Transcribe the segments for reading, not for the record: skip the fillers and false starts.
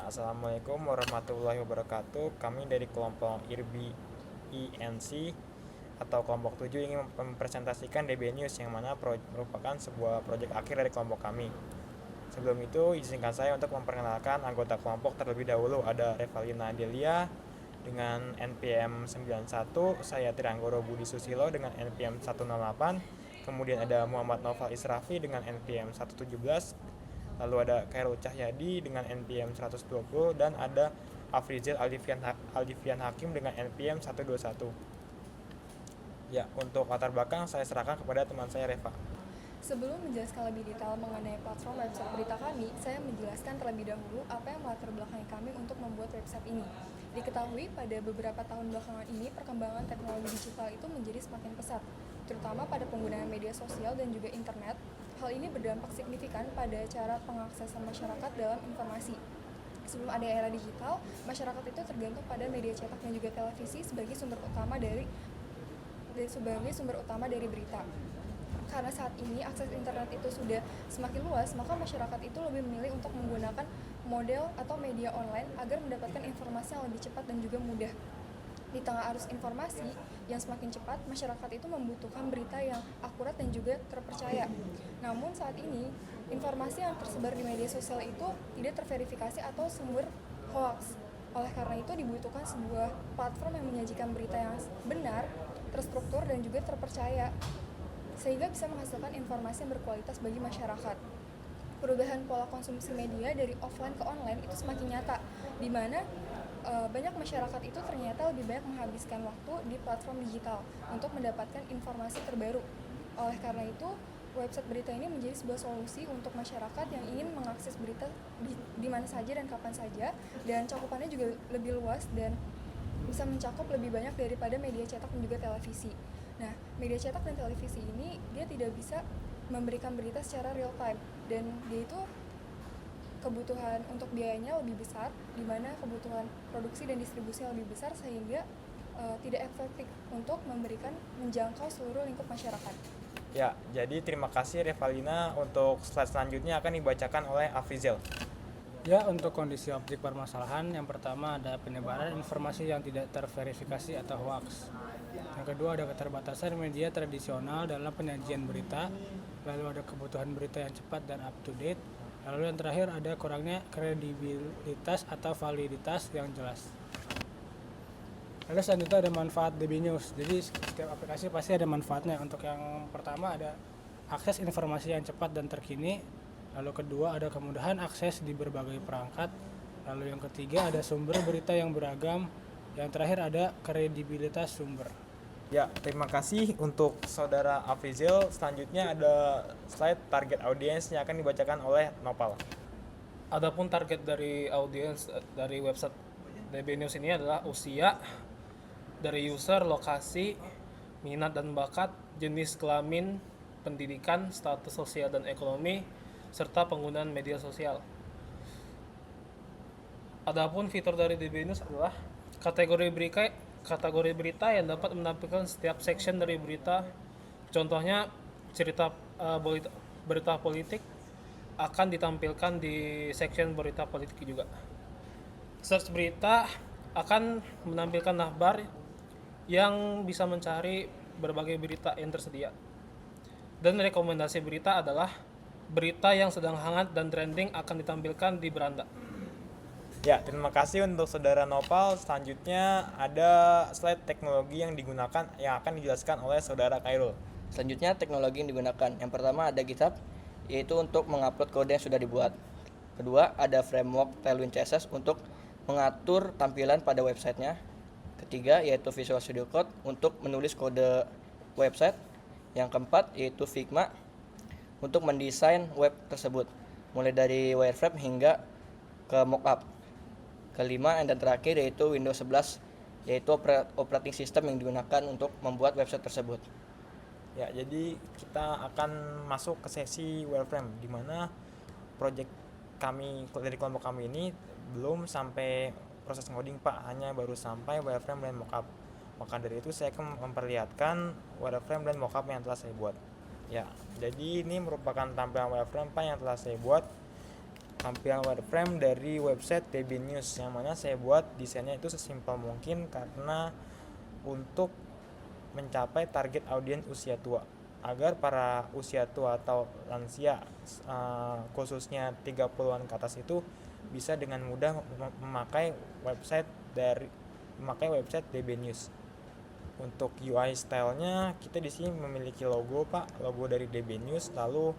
Assalamualaikum warahmatullahi wabarakatuh. Kami dari kelompok IRBI INC atau kelompok 7 ingin mempresentasikan DB News yang mana merupakan sebuah proyek akhir dari kelompok kami. Sebelum itu, izinkan saya untuk memperkenalkan anggota kelompok terlebih dahulu. Ada Revalina Delia dengan NPM 91, saya Trianggoro Budi Susilo dengan NPM 108, kemudian ada Muhammad Noval Israfi dengan NPM 117, lalu ada Khairul Cahyadi dengan NPM 120, dan ada Afrizal Aldifian Hakim dengan NPM 121. Ya, untuk latar belakang saya serahkan kepada teman saya Reva. Sebelum menjelaskan lebih detail mengenai platform website berita kami, saya menjelaskan terlebih dahulu apa yang melatar belakangi kami untuk membuat website ini. Diketahui pada beberapa tahun belakangan ini, perkembangan teknologi digital itu menjadi semakin pesat, terutama pada penggunaan media sosial dan juga internet. Hal ini berdampak signifikan pada cara pengaksesan masyarakat dalam informasi. Sebelum ada era digital, masyarakat itu tergantung pada media cetak dan juga televisi sebagai sumber utama dari berita. Karena saat ini akses internet itu sudah semakin luas, maka masyarakat itu lebih memilih untuk menggunakan model atau media online agar mendapatkan informasi yang lebih cepat dan juga mudah. Di tengah arus informasi yang semakin cepat, masyarakat itu membutuhkan berita yang akurat dan juga terpercaya. Namun saat ini, informasi yang tersebar di media sosial itu tidak terverifikasi atau sumber hoax. Oleh karena itu dibutuhkan sebuah platform yang menyajikan berita yang benar, terstruktur dan juga terpercaya, sehingga bisa menghasilkan informasi yang berkualitas bagi masyarakat. Perubahan pola konsumsi media dari offline ke online itu semakin nyata, di mana banyak masyarakat itu ternyata lebih banyak menghabiskan waktu di platform digital untuk mendapatkan informasi terbaru. Oleh karena itu, website berita ini menjadi sebuah solusi untuk masyarakat yang ingin mengakses berita di mana saja dan kapan saja, dan cakupannya juga lebih luas dan bisa mencakup lebih banyak daripada media cetak dan juga televisi. Nah, media cetak dan televisi ini dia tidak bisa memberikan berita secara real time, dan dia itu kebutuhan untuk biayanya lebih besar, di mana kebutuhan produksi dan distribusi lebih besar, sehingga tidak efektif untuk menjangkau seluruh lingkup masyarakat. Ya, jadi terima kasih Revalina. Untuk slide selanjutnya akan dibacakan oleh Afrizal. Ya, untuk kondisi objek permasalahan, yang pertama ada penyebaran informasi yang tidak terverifikasi atau hoax. Yang kedua ada keterbatasan media tradisional dalam penyajian berita, lalu ada kebutuhan berita yang cepat dan up to date, lalu yang terakhir ada kurangnya kredibilitas atau validitas yang jelas. Lalu selanjutnya ada manfaat DB News. Jadi setiap aplikasi pasti ada manfaatnya. Untuk yang pertama ada akses informasi yang cepat dan terkini. Lalu kedua ada kemudahan akses di berbagai perangkat. Lalu yang ketiga ada sumber berita yang beragam. Yang terakhir ada kredibilitas sumber. Ya, terima kasih untuk saudara Afrizal. Selanjutnya ada slide target audiens yang akan dibacakan oleh Nopal. Adapun target dari audiens dari website DB News ini adalah usia, dari user, lokasi, minat dan bakat, jenis kelamin, pendidikan, status sosial dan ekonomi, serta penggunaan media sosial. Adapun fitur dari DB News adalah kategori berita yang dapat menampilkan setiap section dari berita. Contohnya berita politik akan ditampilkan di section berita politik juga. Search berita akan menampilkan navbar yang bisa mencari berbagai berita yang tersedia. Dan rekomendasi berita adalah berita yang sedang hangat dan trending akan ditampilkan di beranda. Ya, terima kasih untuk saudara Nopal. Selanjutnya ada slide teknologi yang digunakan yang akan dijelaskan oleh saudara Khairul. Selanjutnya teknologi yang digunakan. Yang pertama ada GitHub, yaitu untuk mengupload kode yang sudah dibuat. Kedua ada framework Tailwind CSS untuk mengatur tampilan pada websitenya. Ketiga yaitu Visual Studio Code untuk menulis kode website. Yang keempat yaitu Figma untuk mendesain web tersebut, mulai dari wireframe hingga ke mockup. Kelima dan terakhir yaitu Windows 11, yaitu operating system yang digunakan untuk membuat website tersebut. Ya, jadi kita akan masuk ke sesi wireframe, di mana project kami dari kelompok kami ini belum sampai proses ngoding Pak, hanya baru sampai wireframe dan mockup. Maka dari itu saya akan memperlihatkan wireframe dan mockup yang telah saya buat. Ya, jadi ini merupakan tampilan wireframe Pak yang telah saya buat. tampilan wireframe dari website DB News, yang mana saya buat desainnya itu sesimpel mungkin karena untuk mencapai target audiens usia tua, agar para usia tua atau lansia khususnya 30-an ke atas itu bisa dengan mudah memakai website DB News. Untuk UI stylenya kita di sini memiliki logo dari DB News. Lalu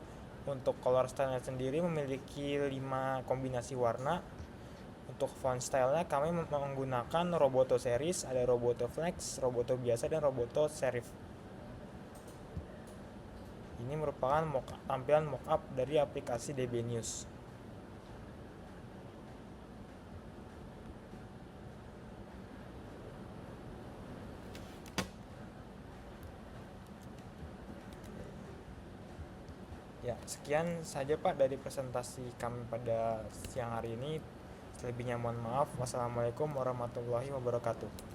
untuk color stylenya sendiri memiliki 5 kombinasi warna. Untuk font stylenya kami menggunakan Roboto series, ada Roboto Flex, Roboto biasa, dan Roboto Serif. Ini merupakan tampilan mockup dari aplikasi DB News. Ya, sekian saja Pak dari presentasi kami pada siang hari ini. Selebihnya mohon maaf. Wassalamualaikum warahmatullahi wabarakatuh.